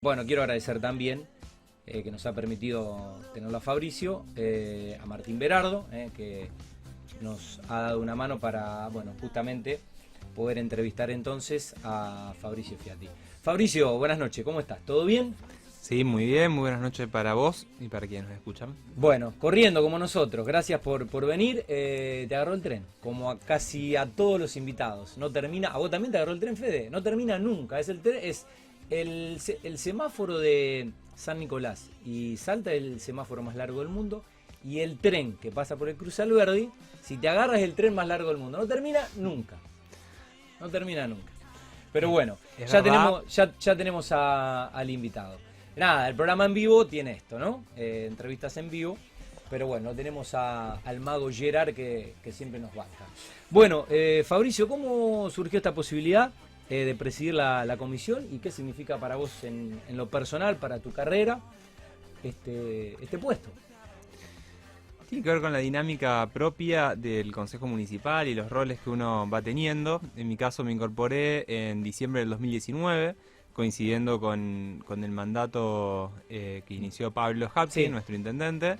Bueno, quiero agradecer también que nos ha permitido tenerlo a Fabricio, a Martín Berardo, que nos ha dado una mano para, bueno, justamente poder entrevistar entonces a Fabricio Fiati. Fabricio, buenas noches, ¿cómo estás? ¿Todo bien? Sí, muy bien, muy buenas noches para vos y para quienes nos escuchan. Bueno, corriendo como nosotros, gracias por venir. Te agarró el tren, como a casi a todos los invitados. No termina, ¿a vos también te agarró el tren, Fede? No termina nunca, es el semáforo de San Nicolás y Salta es el semáforo más largo del mundo. Y el tren que pasa por el Cruce Alberdi, si te agarras, es el tren más largo del mundo. No termina nunca. No termina nunca. Pero bueno, Es ya verdad. tenemos, ya tenemos al invitado. Nada, el programa en vivo tiene esto, ¿no? Entrevistas en vivo. Pero bueno, tenemos al mago Gerard que siempre nos banca. Bueno, Fabricio, ¿cómo surgió esta posibilidad de presidir la comisión y qué significa para vos en lo personal, para tu carrera, este puesto? Tiene que ver con la dinámica propia del Consejo Municipal y los roles que uno va teniendo. En mi caso me incorporé en diciembre del 2019, coincidiendo con el mandato que inició Pablo Hapkin, Sí, nuestro intendente.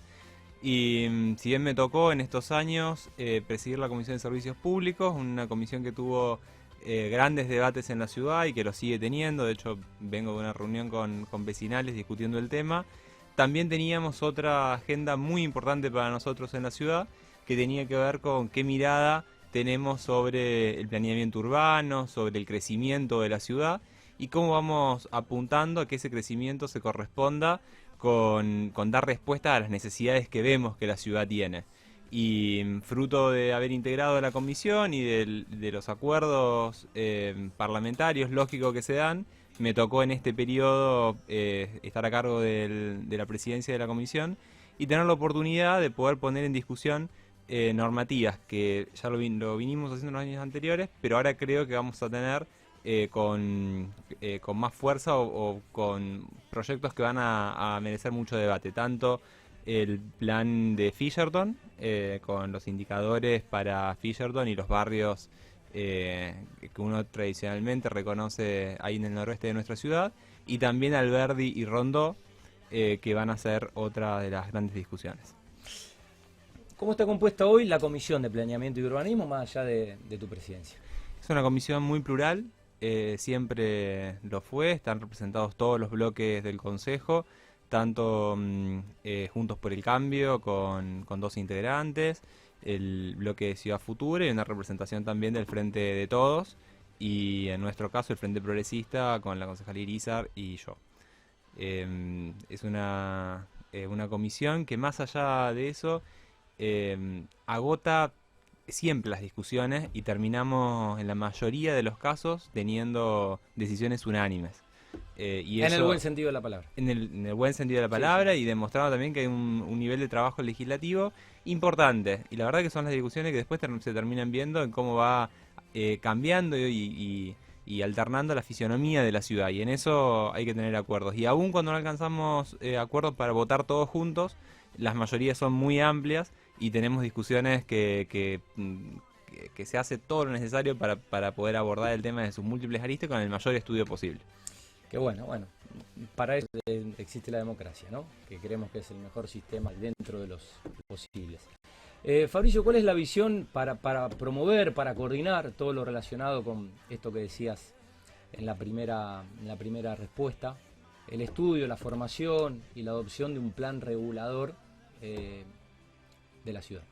Y si bien me tocó en estos años presidir la Comisión de Servicios Públicos, una comisión que tuvo grandes debates en la ciudad y que lo sigue teniendo. De hecho, vengo de una reunión con vecinales discutiendo el tema. También teníamos otra agenda muy importante para nosotros en la ciudad, que tenía que ver con qué mirada tenemos sobre el planeamiento urbano, sobre el crecimiento de la ciudad y cómo vamos apuntando a que ese crecimiento se corresponda con dar respuesta a las necesidades que vemos que la ciudad tiene. Y fruto de haber integrado la comisión y de los acuerdos parlamentarios lógicos que se dan, me tocó en este periodo estar a cargo de la presidencia de la comisión y tener la oportunidad de poder poner en discusión normativas que ya lo vinimos haciendo en los años anteriores, pero ahora creo que vamos a tener con más fuerza o con proyectos que van a merecer mucho debate. Tanto el plan de Fisherton, con los indicadores para Fisherton y los barrios que uno tradicionalmente reconoce ahí en el noroeste de nuestra ciudad, y también Alberdi y Rondó, que van a ser otra de las grandes discusiones. ¿Cómo está compuesta hoy la Comisión de Planeamiento y Urbanismo más allá de tu presidencia? Es una comisión muy plural, siempre lo fue, están representados todos los bloques del Consejo, tanto Juntos por el Cambio con dos integrantes, el bloque de Ciudad Futura y una representación también del Frente de Todos, y en nuestro caso el Frente Progresista con la concejal Irizar y yo. Es una comisión que más allá de eso agota siempre las discusiones y terminamos en la mayoría de los casos teniendo decisiones unánimes. Y En el buen eso sentido de la palabra. en el buen sentido de la Sí, sí. palabra y demostrando también que hay un nivel de trabajo legislativo importante. Y la verdad que son las discusiones que después se terminan viendo en cómo va cambiando y alternando la fisionomía de la ciudad. Y en eso hay que tener acuerdos. Y aún cuando no alcanzamos acuerdos para votar todos juntos, las mayorías son muy amplias y tenemos discusiones que se hace todo lo necesario para poder abordar el tema de sus múltiples aristas con el mayor estudio posible. Que bueno, para eso existe la democracia, ¿no? Que creemos que es el mejor sistema dentro de los posibles. Fabricio, ¿cuál es la visión para promover, para coordinar todo lo relacionado con esto que decías en la primera respuesta? El estudio, la formación y la adopción de un plan regulador de la ciudad.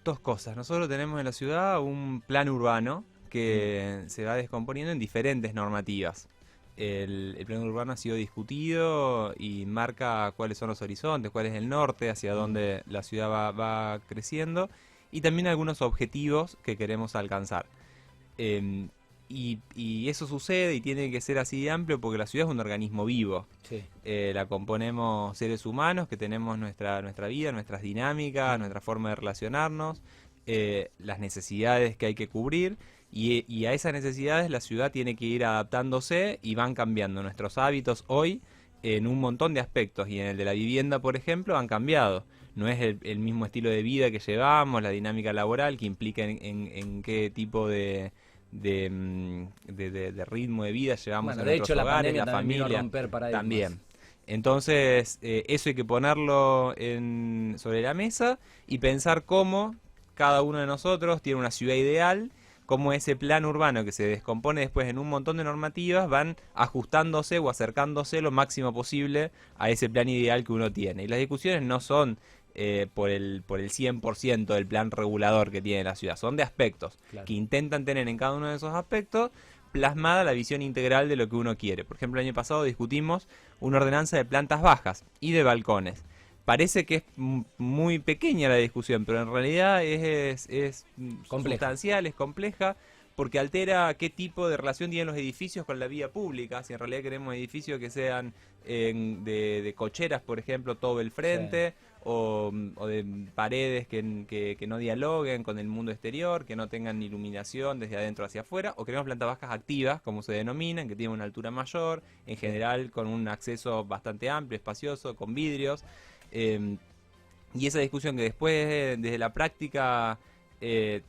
Dos cosas. Nosotros tenemos en la ciudad un plan urbano Mm. que se va descomponiendo en diferentes normativas. El plan urbano ha sido discutido y marca cuáles son los horizontes, cuál es el norte, hacia Mm. dónde la ciudad va creciendo y también algunos objetivos que queremos alcanzar. Em, y eso sucede y tiene que ser así de amplio porque la ciudad es un organismo vivo. Sí. La componemos seres humanos que tenemos nuestra vida, nuestras dinámicas, nuestra forma de relacionarnos, las necesidades que hay que cubrir y a esas necesidades la ciudad tiene que ir adaptándose y van cambiando nuestros hábitos hoy en un montón de aspectos y en el de la vivienda, por ejemplo, han cambiado. No es el mismo estilo de vida que llevamos, la dinámica laboral que implica en qué tipo de ritmo de vida llevamos Bueno, a de nuestros hecho la hogares, pandemia la también vino a familia romper paradigmas. también. Entonces, eso hay que ponerlo sobre la mesa y pensar cómo cada uno de nosotros tiene una ciudad ideal, cómo ese plan urbano que se descompone después en un montón de normativas van ajustándose o acercándose lo máximo posible a ese plan ideal que uno tiene. Y las discusiones no son por el 100% del plan regulador que tiene la ciudad, son de aspectos Claro. que intentan tener en cada uno de esos aspectos plasmada la visión integral de lo que uno quiere. Por ejemplo, el año pasado discutimos una ordenanza de plantas bajas y de balcones. Parece que es muy pequeña la discusión, pero en realidad es Compleja. sustancial, es compleja, porque altera qué tipo de relación tienen los edificios con la vía pública. Si en realidad queremos edificios que sean de cocheras, por ejemplo, todo el frente, o de paredes que no dialoguen con el mundo exterior, que no tengan iluminación desde adentro hacia afuera, o queremos plantas bajas activas, como se denominan, que tienen una altura mayor, en general con un acceso bastante amplio, espacioso, con vidrios. Y esa discusión que después, desde la práctica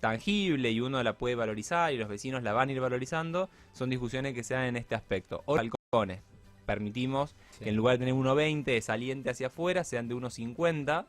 tangible, y uno la puede valorizar y los vecinos la van a ir valorizando, son discusiones que se dan en este aspecto. O balcones. Permitimos que en lugar de tener 1,20 de saliente hacia afuera, sean de 1,50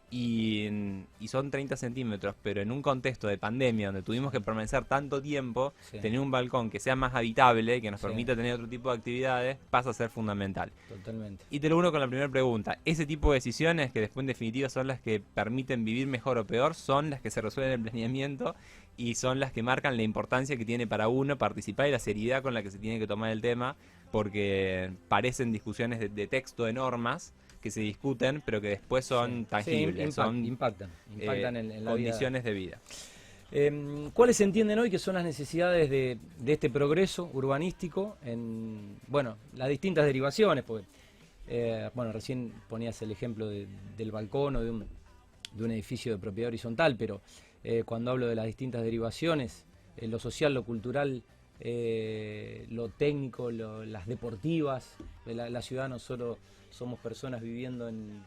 y son 30 centímetros, pero en un contexto de pandemia donde tuvimos que permanecer tanto tiempo, tener un balcón que sea más habitable y que nos permita tener otro tipo de actividades pasa a ser fundamental. Totalmente. Y te lo uno con la primera pregunta. Ese tipo de decisiones, que después en definitiva son las que permiten vivir mejor o peor, son las que se resuelven en el planeamiento y son las que marcan la importancia que tiene para uno participar y la seriedad con la que se tiene que tomar el tema, porque parecen discusiones de texto, de normas, que se discuten, pero que después son tangibles, son impactan en la condiciones de vida. ¿Cuáles se entienden hoy que son las necesidades de este progreso urbanístico en, bueno, las distintas derivaciones? Porque, bueno, recién ponías el ejemplo del balcón o de un edificio de propiedad horizontal, pero cuando hablo de las distintas derivaciones, lo social, lo cultural, lo técnico, las deportivas, la ciudad no solo somos personas viviendo en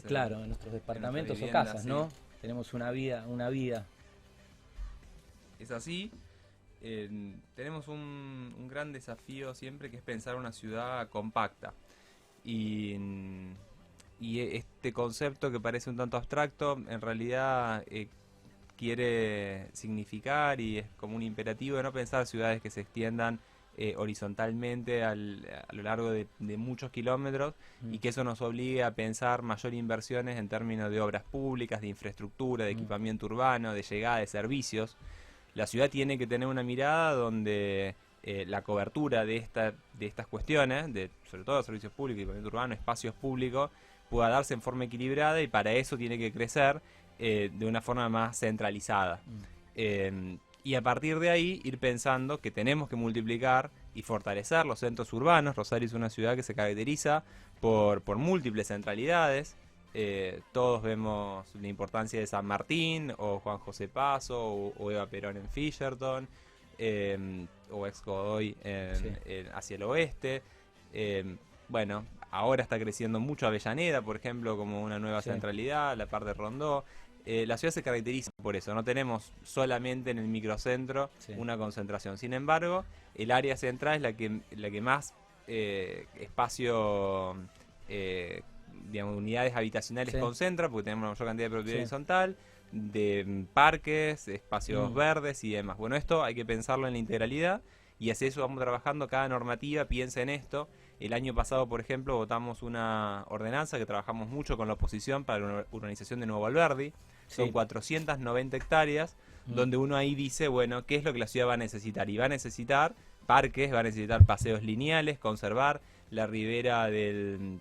claro, en nuestros departamentos o casas, sí, ¿no? Tenemos una vida. Es así. Tenemos un gran desafío siempre, que es pensar una ciudad compacta. Y este concepto, que parece un tanto abstracto, en realidad quiere significar, y es como un imperativo, de no pensar ciudades que se extiendan horizontalmente a lo largo de muchos kilómetros, y que eso nos obligue a pensar mayor inversiones en términos de obras públicas, de infraestructura, de equipamiento urbano, de llegada de servicios. La ciudad tiene que tener una mirada donde la cobertura de estas cuestiones, sobre todo servicios públicos, equipamiento urbano, espacios públicos, pueda darse en forma equilibrada, y para eso tiene que crecer de una forma más centralizada. Y a partir de ahí ir pensando que tenemos que multiplicar y fortalecer los centros urbanos. Rosario es una ciudad que se caracteriza por múltiples centralidades. Todos vemos la importancia de San Martín, o Juan José Paso, o Eva Perón en Fisherton, o Ex Godoy hacia el oeste. Bueno, ahora está creciendo mucho Avellaneda, por ejemplo, como una nueva centralidad, la parte de Rondó. La ciudad se caracteriza por eso, no tenemos solamente en el microcentro una concentración. Sin embargo, el área central es la que más espacio, digamos, unidades habitacionales concentra, porque tenemos la mayor cantidad de propiedad horizontal, de parques, espacios verdes y demás. Bueno, esto hay que pensarlo en la integralidad, y así eso vamos trabajando. Cada normativa piensa en esto. El año pasado, por ejemplo, votamos una ordenanza que trabajamos mucho con la oposición para la urbanización de Nuevo Alberdi. Son 490 hectáreas, donde uno ahí dice, bueno, ¿qué es lo que la ciudad va a necesitar? Y va a necesitar parques, va a necesitar paseos lineales, conservar la ribera del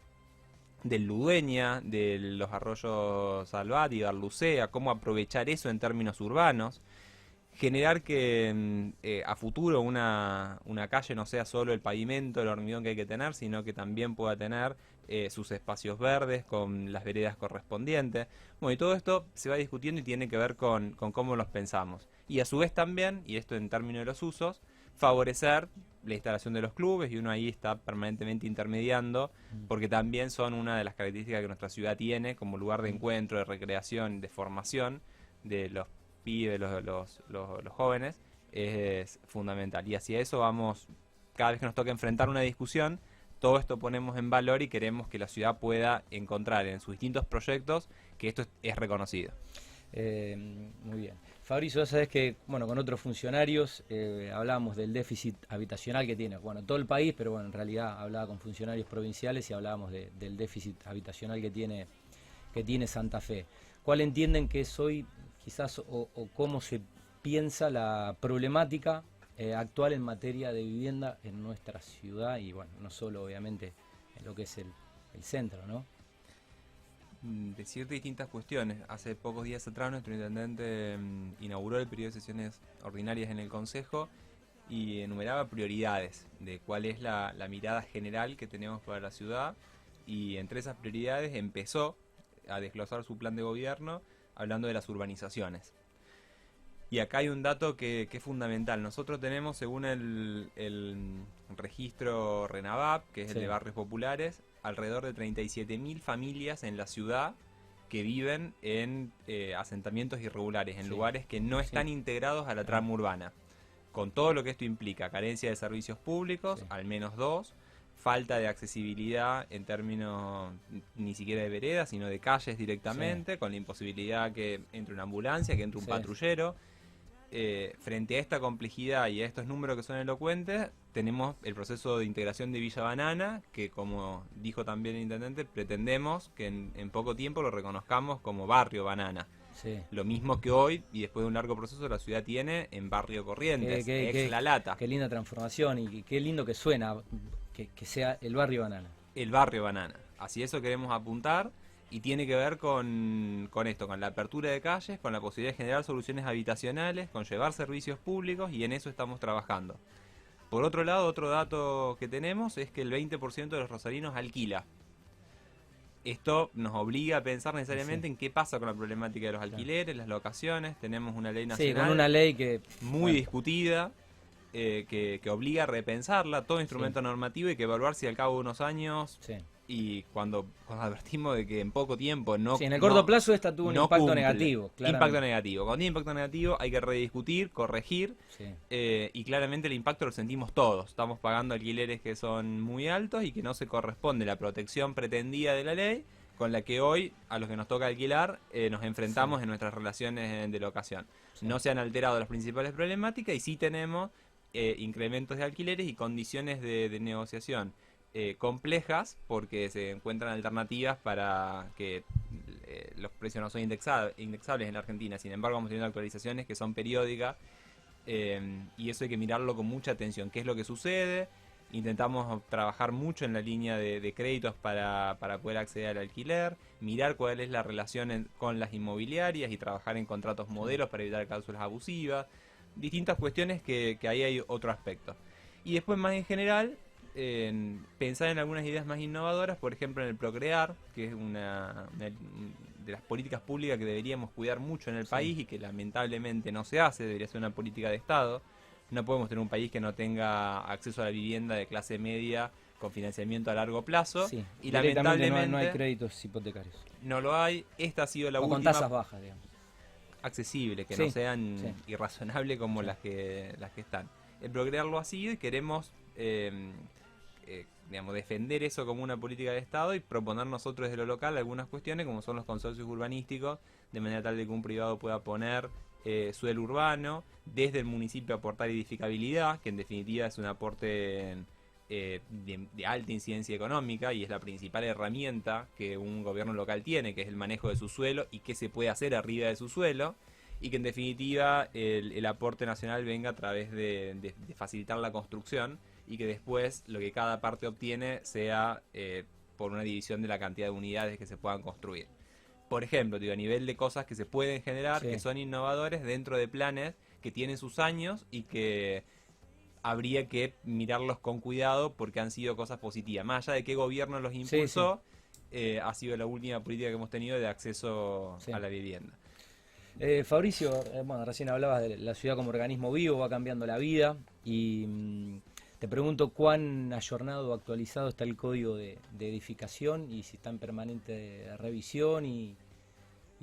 Ludueña, de los arroyos Salvat y Barlucea, cómo aprovechar eso en términos urbanos. Generar que a futuro una calle no sea solo el pavimento, el hormigón que hay que tener, sino que también pueda tener sus espacios verdes con las veredas correspondientes. Bueno, y todo esto se va discutiendo y tiene que ver con cómo los pensamos. Y a su vez también, y esto en términos de los usos, favorecer la instalación de los clubes, y uno ahí está permanentemente intermediando, porque también son una de las características que nuestra ciudad tiene como lugar de encuentro, de recreación, de formación de los pibes, los jóvenes, es fundamental. Y hacia eso vamos, cada vez que nos toca enfrentar una discusión, todo esto ponemos en valor y queremos que la ciudad pueda encontrar en sus distintos proyectos que esto es reconocido. Muy bien. Fabricio, ya sabes que, bueno, con otros funcionarios hablábamos del déficit habitacional que tiene, bueno, todo el país, pero bueno, en realidad hablaba con funcionarios provinciales y hablábamos del déficit habitacional que tiene Santa Fe. ¿Cuál entienden que es hoy, quizás, o cómo se piensa la problemática actual en materia de vivienda en nuestra ciudad y, bueno, no solo obviamente en lo que es el centro, ¿no? Decirte distintas cuestiones. Hace pocos días atrás nuestro intendente inauguró el periodo de sesiones ordinarias en el Consejo y enumeraba prioridades de cuál es la mirada general que tenemos para la ciudad, y entre esas prioridades empezó a desglosar su plan de gobierno hablando de las urbanizaciones. Y acá hay un dato que es fundamental. Nosotros tenemos, según el registro RENAVAP, que es el de barrios populares, alrededor de 37.000 familias en la ciudad que viven en asentamientos irregulares, en lugares que no están integrados a la trama urbana. Con todo lo que esto implica: carencia de servicios públicos, al menos 2, falta de accesibilidad en términos ni siquiera de veredas, sino de calles directamente, con la imposibilidad que entre una ambulancia, que entre un patrullero. Frente a esta complejidad y a estos números que son elocuentes, tenemos el proceso de integración de Villa Banana, que, como dijo también el intendente, pretendemos que en poco tiempo lo reconozcamos como barrio Banana. Sí. Lo mismo que hoy, y después de un largo proceso, la ciudad tiene en barrio Corrientes, ex La Lata. Qué linda transformación y qué lindo que suena que sea el barrio Banana. El barrio Banana. Así eso queremos apuntar. Y tiene que ver con esto, con la apertura de calles, con la posibilidad de generar soluciones habitacionales, con llevar servicios públicos, y en eso estamos trabajando. Por otro lado, otro dato que tenemos es que el 20% de los rosarinos alquila. Esto nos obliga a pensar necesariamente en qué pasa con la problemática de los alquileres, las locaciones. Tenemos una ley nacional con una ley que muy discutida, que obliga a repensarla, todo instrumento normativo, y que evaluar si al cabo de unos años... Y cuando advertimos de que en poco tiempo en el corto plazo esta tuvo un impacto negativo. Impacto negativo. Cuando tiene impacto negativo hay que rediscutir, corregir, y claramente el impacto lo sentimos todos. Estamos pagando alquileres que son muy altos y que no se corresponde la protección pretendida de la ley con la que hoy, a los que nos toca alquilar, nos enfrentamos en nuestras relaciones de locación. No se han alterado las principales problemáticas y sí tenemos incrementos de alquileres y condiciones de negociación complejas, porque se encuentran alternativas para que los precios no son indexables en la Argentina. Sin embargo, vamos teniendo actualizaciones que son periódicas, y eso hay que mirarlo con mucha atención. ¿Qué es lo que sucede? Intentamos trabajar mucho en la línea de créditos para poder acceder al alquiler, mirar cuál es la relación con las inmobiliarias y trabajar en contratos modelos para evitar cláusulas abusivas. Distintas cuestiones que ahí hay otro aspecto. Y después, más en general, pensar en algunas ideas más innovadoras, por ejemplo en el Procrear, que es una de las políticas públicas que deberíamos cuidar mucho en el país y que lamentablemente no se hace. Debería ser una política de Estado. No podemos tener un país que no tenga acceso a la vivienda de clase media con financiamiento a largo plazo, y lamentablemente no hay créditos hipotecarios. No lo hay. Esta ha sido la última, con tasas bajas, digamos, accesibles, que no sean irrazonables como las que están. El Procrear lo ha sido, y queremos defender eso como una política de Estado y proponer nosotros desde lo local algunas cuestiones, como son los consorcios urbanísticos, de manera tal de que un privado pueda poner suelo urbano, desde el municipio aportar edificabilidad, que en definitiva es un aporte de alta incidencia económica y es la principal herramienta que un gobierno local tiene, que es el manejo de su suelo y qué se puede hacer arriba de su suelo, y que en definitiva el aporte nacional venga a través de facilitar la construcción, y que después lo que cada parte obtiene sea por una división de la cantidad de unidades que se puedan construir. Por ejemplo, a nivel de cosas que se pueden generar, que son innovadores dentro de planes que tienen sus años y que habría que mirarlos con cuidado porque han sido cosas positivas. Más allá de qué gobierno los impulsó, ha sido la última política que hemos tenido de acceso a la vivienda. Fabricio, recién hablabas de la ciudad como organismo vivo, va cambiando la vida, y te pregunto cuán ayornado o actualizado está el código de edificación, y si está en permanente revisión, y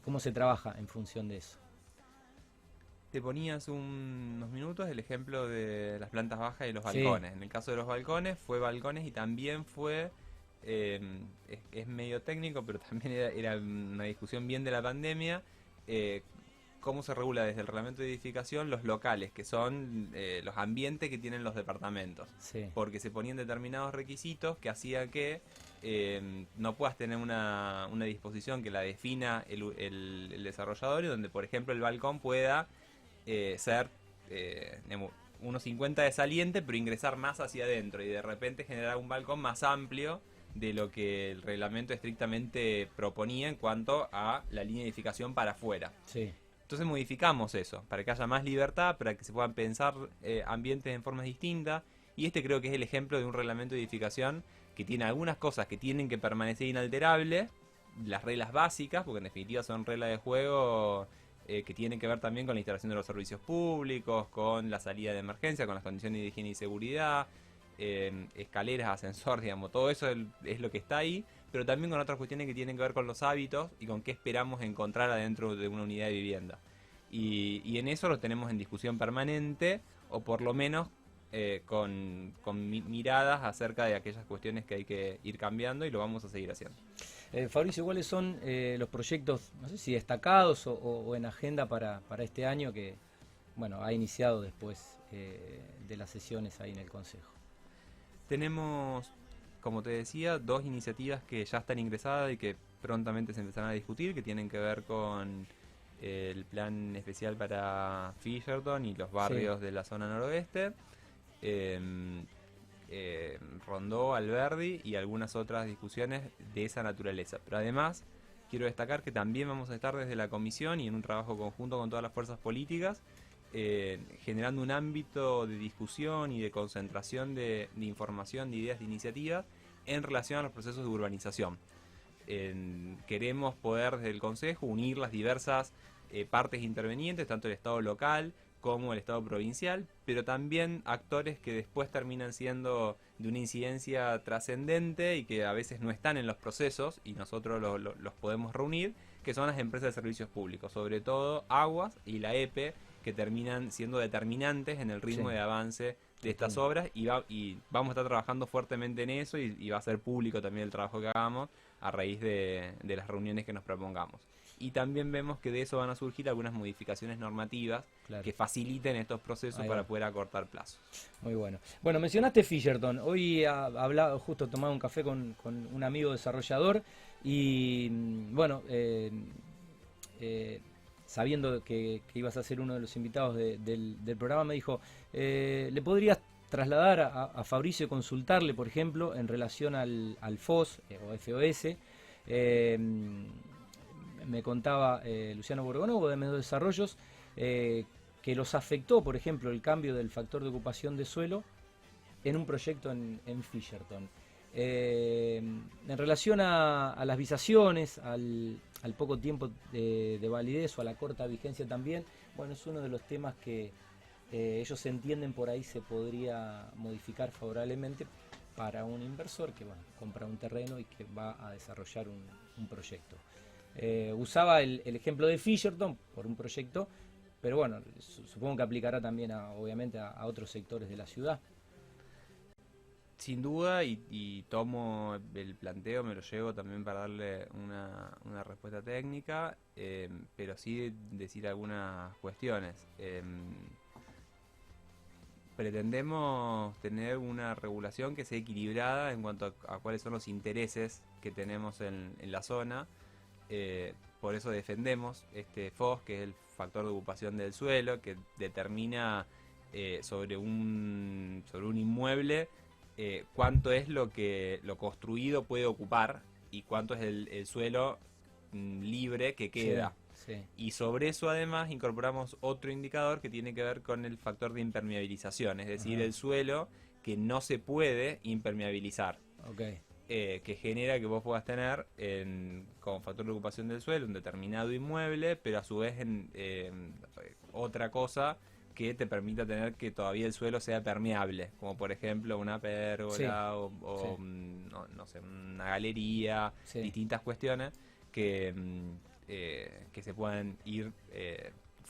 cómo se trabaja en función de eso. te ponía hace unos minutos el ejemplo de las plantas bajas y los Sí. balcones. En el caso de los balcones, fue balcones y también fue, es medio técnico, pero también era una discusión bien de la pandemia, eh, cómo se regula desde el reglamento de edificación los locales, que son los ambientes que tienen los departamentos. Sí. Porque se ponían determinados requisitos que hacía que no puedas tener una disposición que la defina el desarrollador y donde, por ejemplo, el balcón pueda ser digamos, 1,50 de saliente, pero ingresar más hacia adentro y de repente generar un balcón más amplio de lo que el reglamento estrictamente proponía en cuanto a la línea de edificación para afuera. Sí. Entonces modificamos eso, para que haya más libertad, para que se puedan pensar ambientes en formas distintas. Y este creo que es el ejemplo de un reglamento de edificación que tiene algunas cosas que tienen que permanecer inalterables, las reglas básicas, porque en definitiva son reglas de juego que tienen que ver también con la instalación de los servicios públicos, con la salida de emergencia, con las condiciones de higiene y seguridad, escaleras, ascensor, digamos, todo eso es lo que está ahí, pero también con otras cuestiones que tienen que ver con los hábitos y con qué esperamos encontrar adentro de una unidad de vivienda. Y en eso lo tenemos en discusión permanente, o por lo menos con miradas acerca de aquellas cuestiones que hay que ir cambiando y lo vamos a seguir haciendo. Fabricio, ¿cuáles son los proyectos, no sé si destacados o en agenda para este año que, bueno, ha iniciado después de las sesiones ahí en el Consejo? Tenemos, como te decía, dos iniciativas que ya están ingresadas y que prontamente se empezarán a discutir, que tienen que ver con el plan especial para Fisherton y los barrios de la zona noroeste, Rondó, Alberdi y algunas otras discusiones de esa naturaleza. Pero además quiero destacar que también vamos a estar desde la comisión y en un trabajo conjunto con todas las fuerzas políticas, generando un ámbito de discusión y de concentración de información, de ideas, de iniciativas en relación a los procesos de urbanización. Queremos poder desde el Consejo unir las diversas partes intervenientes, tanto el Estado local como el Estado provincial, pero también actores que después terminan siendo de una incidencia trascendente y que a veces no están en los procesos y nosotros los podemos reunir, que son las empresas de servicios públicos, sobre todo Aguas y la EPE, que terminan siendo determinantes en el ritmo de avance de estas obras y vamos a estar trabajando fuertemente en eso y va a ser público también el trabajo que hagamos a raíz de las reuniones que nos propongamos. Y también vemos que de eso van a surgir algunas modificaciones normativas que faciliten estos procesos para poder acortar plazos. Muy bueno. Bueno, mencionaste Fisherton. Hoy hablaba, justo tomaba un café con un amigo desarrollador y bueno, sabiendo que ibas a ser uno de los invitados del programa, me dijo, ¿le podrías trasladar a Fabricio y consultarle, por ejemplo, en relación al FOS o FOS? Me contaba Luciano Borgonovo de Medio Desarrollos que los afectó, por ejemplo, el cambio del factor de ocupación de suelo en un proyecto en Fisherton. En relación a las visaciones, al poco tiempo de validez o a la corta vigencia también, bueno, es uno de los temas que ellos entienden por ahí se podría modificar favorablemente para un inversor que bueno, compra un terreno y que va a desarrollar un proyecto. Usaba el ejemplo de Fisherton por un proyecto, pero bueno, supongo que aplicará también obviamente a otros sectores de la ciudad. Sin duda, y tomo el planteo, me lo llevo también para darle una respuesta técnica, pero sí decir algunas cuestiones. Pretendemos tener una regulación que sea equilibrada en cuanto a cuáles son los intereses que tenemos en la zona. Por eso defendemos este FOS, que es el factor de ocupación del suelo, que determina sobre un inmueble cuánto es lo construido puede ocupar y cuánto es el suelo libre que queda. Sí, sí. Y sobre eso además incorporamos otro indicador que tiene que ver con el factor de impermeabilización, es decir, el suelo que no se puede impermeabilizar. Okay. Que genera que vos puedas tener como factor de ocupación del suelo un determinado inmueble, pero a su vez otra cosa que te permita tener que todavía el suelo sea permeable, como por ejemplo una pérgola o no sé, una galería, distintas cuestiones que se puedan ir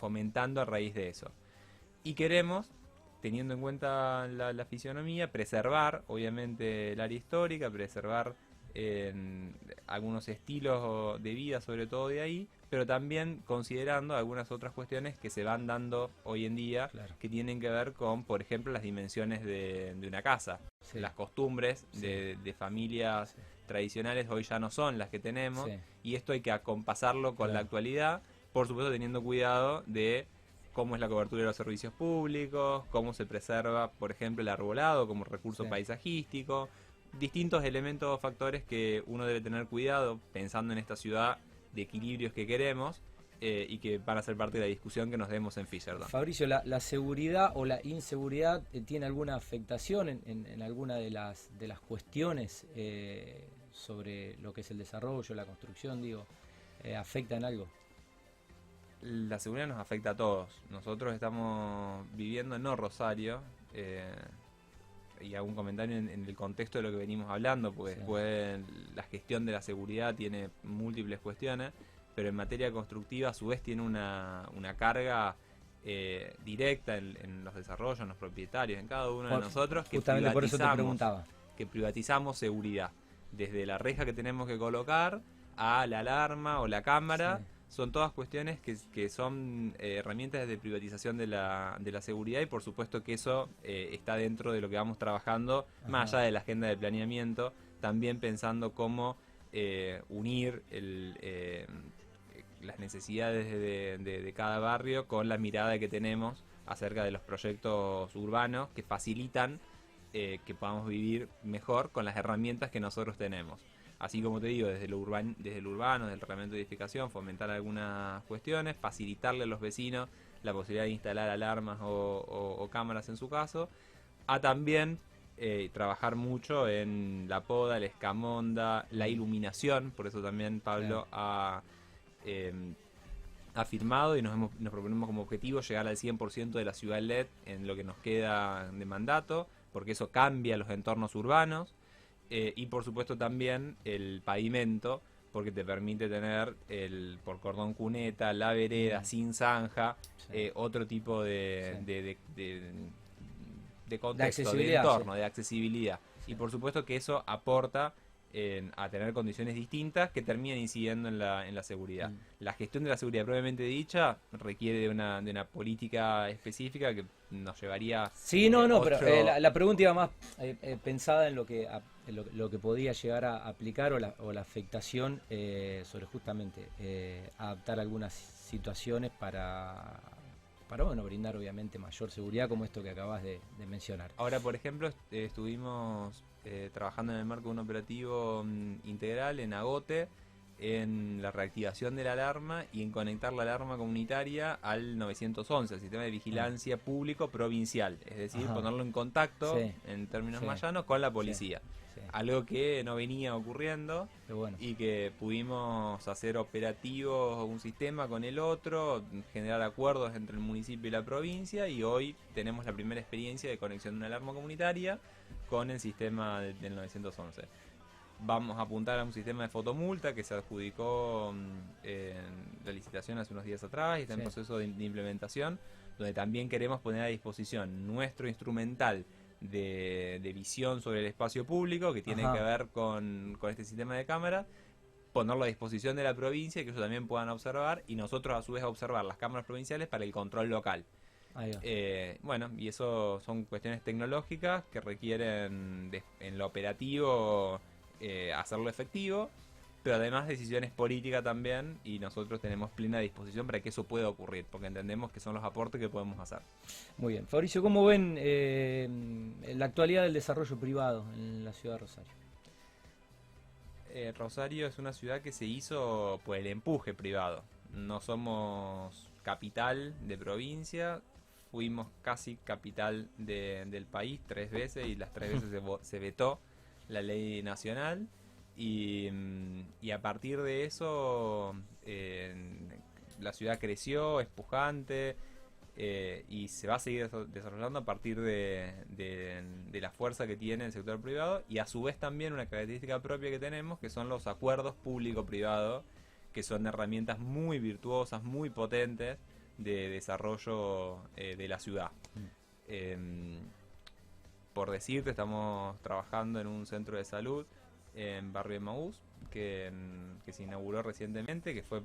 fomentando a raíz de eso. Y queremos, teniendo en cuenta la fisionomía, preservar obviamente el área histórica, preservar algunos estilos de vida, sobre todo de ahí, pero también considerando algunas otras cuestiones que se van dando hoy en día, Claro. que tienen que ver con, por ejemplo, las dimensiones de una casa. Sí. Las costumbres Sí. de familias Sí. tradicionales hoy ya no son las que tenemos, Sí. y esto hay que acompasarlo con Claro. la actualidad, por supuesto teniendo cuidado de cómo es la cobertura de los servicios públicos, cómo se preserva, por ejemplo, el arbolado como recurso Sí. paisajístico, distintos elementos o factores que uno debe tener cuidado pensando en esta ciudad de equilibrios que queremos, y que van a ser parte de la discusión que nos demos en Fisherton. Fabricio, ¿la seguridad o la inseguridad tiene alguna afectación en alguna de las cuestiones sobre lo que es el desarrollo, la construcción, digo? ¿Afecta en algo? La seguridad nos afecta a todos. Nosotros estamos viviendo no Rosario, y hago un comentario en el contexto de lo que venimos hablando, porque Sí. después la gestión de la seguridad tiene múltiples cuestiones, pero en materia constructiva a su vez tiene una carga directa en los desarrollos, en los propietarios, en cada uno de nosotros, que Justamente por eso te preguntaba. privatizamos seguridad. Desde la reja que tenemos que colocar a la alarma o la cámara, Sí. son todas cuestiones que son herramientas de privatización de la seguridad, y por supuesto que eso está dentro de lo que vamos trabajando, más Ajá. allá de la agenda de planeamiento, también pensando cómo unir las necesidades de cada barrio con la mirada que tenemos acerca de los proyectos urbanos que facilitan que podamos vivir mejor con las herramientas que nosotros tenemos. Así como te digo, desde lo urbano, desde el reglamento de edificación, fomentar algunas cuestiones, facilitarle a los vecinos la posibilidad de instalar alarmas o cámaras en su caso, a también trabajar mucho en la poda, la escamonda, la iluminación. Por eso también Pablo ha firmado y nos proponemos como objetivo llegar al 100% de la ciudad LED en lo que nos queda de mandato, porque eso cambia los entornos urbanos. Y por supuesto también el pavimento, porque te permite tener por cordón cuneta, la vereda sin zanja, Sí. otro tipo de contexto, de accesibilidad, entorno, sí. de accesibilidad. Sí. Y por supuesto que eso aporta a tener condiciones distintas que terminan incidiendo en la seguridad. La gestión de la seguridad propiamente dicha requiere de una política específica que nos llevaría Sí, no, otro... pero la pregunta iba más pensada en lo que podía llegar a aplicar o la afectación sobre justamente adaptar algunas situaciones para bueno, brindar obviamente mayor seguridad, como esto que acabas de mencionar. Ahora, por ejemplo, estuvimos trabajando en el marco de un operativo integral en Agote, en la reactivación de la alarma y en conectar la alarma comunitaria al 911, el sistema de vigilancia público provincial. Es decir, Ajá. ponerlo en contacto, Sí. en términos Sí. más llanos, con la policía. Sí. Algo que no venía ocurriendo, Qué bueno. y que pudimos hacer operativos un sistema con el otro, generar acuerdos entre el municipio y la provincia, y hoy tenemos la primera experiencia de conexión de una alarma comunitaria con el sistema del 911. Vamos a apuntar a un sistema de fotomulta que se adjudicó en la licitación hace unos días atrás y está en Sí. proceso de implementación, donde también queremos poner a disposición nuestro instrumental de visión sobre el espacio público, que tiene Ajá. que ver con este sistema de cámara, ponerlo a disposición de la provincia y que ellos también puedan observar, y nosotros a su vez observar las cámaras provinciales para el control local. Ahí va. Bueno, y eso son cuestiones tecnológicas que requieren en lo operativo hacerlo efectivo, pero además decisiones políticas también, y nosotros tenemos plena disposición para que eso pueda ocurrir, porque entendemos que son los aportes que podemos hacer. Muy bien. Fabricio, ¿cómo ven la actualidad del desarrollo privado en la ciudad de Rosario? Rosario es una ciudad que se hizo por el empuje privado. No somos capital de provincia, fuimos casi capital del país 3 veces, y las 3 veces se vetó la ley nacional, y a partir de eso la ciudad creció, es pujante, y se va a seguir desarrollando a partir de la fuerza que tiene el sector privado, y a su vez también una característica propia que tenemos, que son los acuerdos público-privado, que son herramientas muy virtuosas, muy potentes, de desarrollo de la ciudad. Por decirte, estamos trabajando en un centro de salud en Barrio de Maús, que se inauguró recientemente, que fue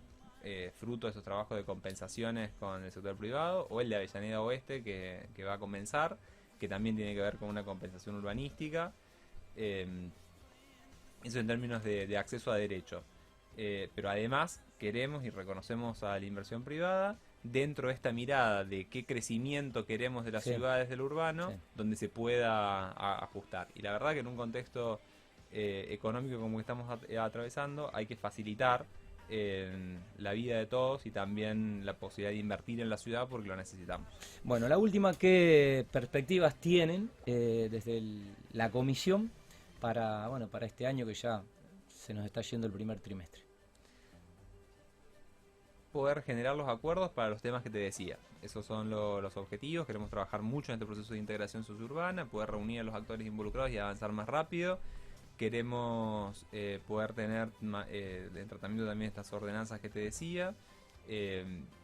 fruto de esos trabajos de compensaciones con el sector privado, o el de Avellaneda Oeste, que va a comenzar, que también tiene que ver con una compensación urbanística. Eso en términos de acceso a derecho. Pero además queremos y reconocemos a la inversión privada dentro de esta mirada de qué crecimiento queremos de las ciudades del urbano, donde se pueda ajustar. Y la verdad que en un contexto económico como que estamos atravesando, hay que facilitar la vida de todos y también la posibilidad de invertir en la ciudad porque lo necesitamos. Bueno, la última, ¿qué perspectivas tienen desde la comisión para este año que ya se nos está yendo el primer trimestre? Poder generar los acuerdos para los temas que te decía. Esos son los objetivos. Queremos trabajar mucho en este proceso de integración suburbana, poder reunir a los actores involucrados y avanzar más rápido. Queremos poder tener en tratamiento también estas ordenanzas que te decía.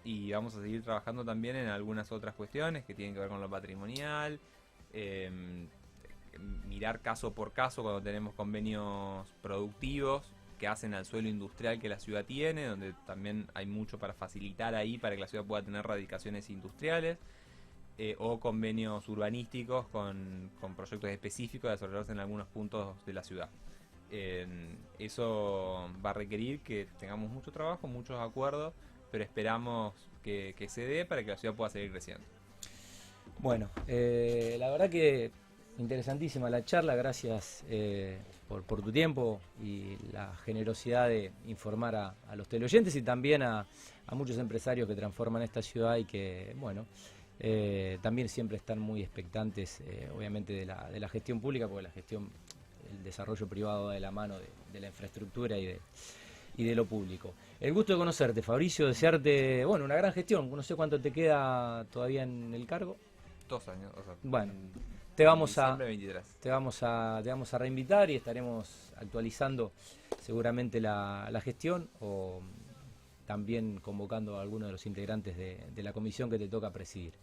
Y vamos a seguir trabajando también en algunas otras cuestiones que tienen que ver con lo patrimonial. Mirar caso por caso cuando tenemos convenios productivos que hacen al suelo industrial que la ciudad tiene, donde también hay mucho para facilitar ahí para que la ciudad pueda tener radicaciones industriales, o convenios urbanísticos con proyectos específicos de desarrollarse en algunos puntos de la ciudad. Eso va a requerir que tengamos mucho trabajo, muchos acuerdos, pero esperamos que se dé para que la ciudad pueda seguir creciendo. Bueno, la verdad que interesantísima la charla, gracias por tu tiempo y la generosidad de informar a los teleoyentes y también a muchos empresarios que transforman esta ciudad y que, bueno, también siempre están muy expectantes, obviamente, de la gestión pública, porque la gestión, el desarrollo privado va de la mano de la infraestructura y de lo público. El gusto de conocerte, Fabricio, desearte, bueno, una gran gestión. No sé cuánto te queda todavía en el cargo. 2 años, o sea, bueno. Te vamos a reinvitar y estaremos actualizando seguramente la gestión o también convocando a algunos de los integrantes de la comisión que te toca presidir.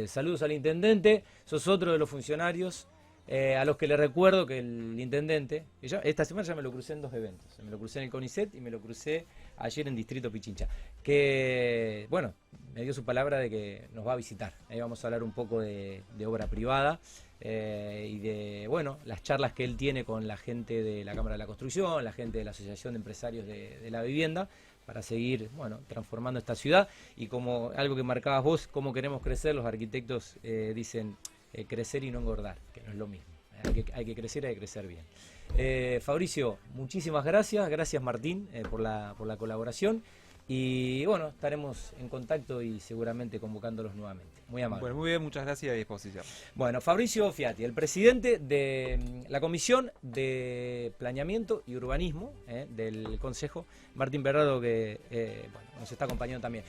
Saludos al intendente, sos otro de los funcionarios a los que le recuerdo que el intendente, esta semana ya me lo crucé en 2 eventos, me lo crucé en el CONICET y me lo crucé ayer en Distrito Pichincha, que bueno, me dio su palabra de que nos va a visitar. Ahí vamos a hablar un poco de obra privada y de, bueno, las charlas que él tiene con la gente de la Cámara de la Construcción, la gente de la Asociación de Empresarios de la Vivienda, para seguir, bueno, transformando esta ciudad. Y como algo que marcabas vos, cómo queremos crecer, los arquitectos dicen crecer y no engordar, que no es lo mismo. Hay que crecer bien. Fabricio, muchísimas gracias. Gracias, Martín, por la colaboración. Y bueno, estaremos en contacto y seguramente convocándolos nuevamente. Muy amable. Bueno, muy bien, muchas gracias y a disposición. Bueno, Fabricio Fiati, el presidente de la Comisión de Planeamiento y Urbanismo del Consejo, Martín Berrado, que bueno, nos está acompañando también.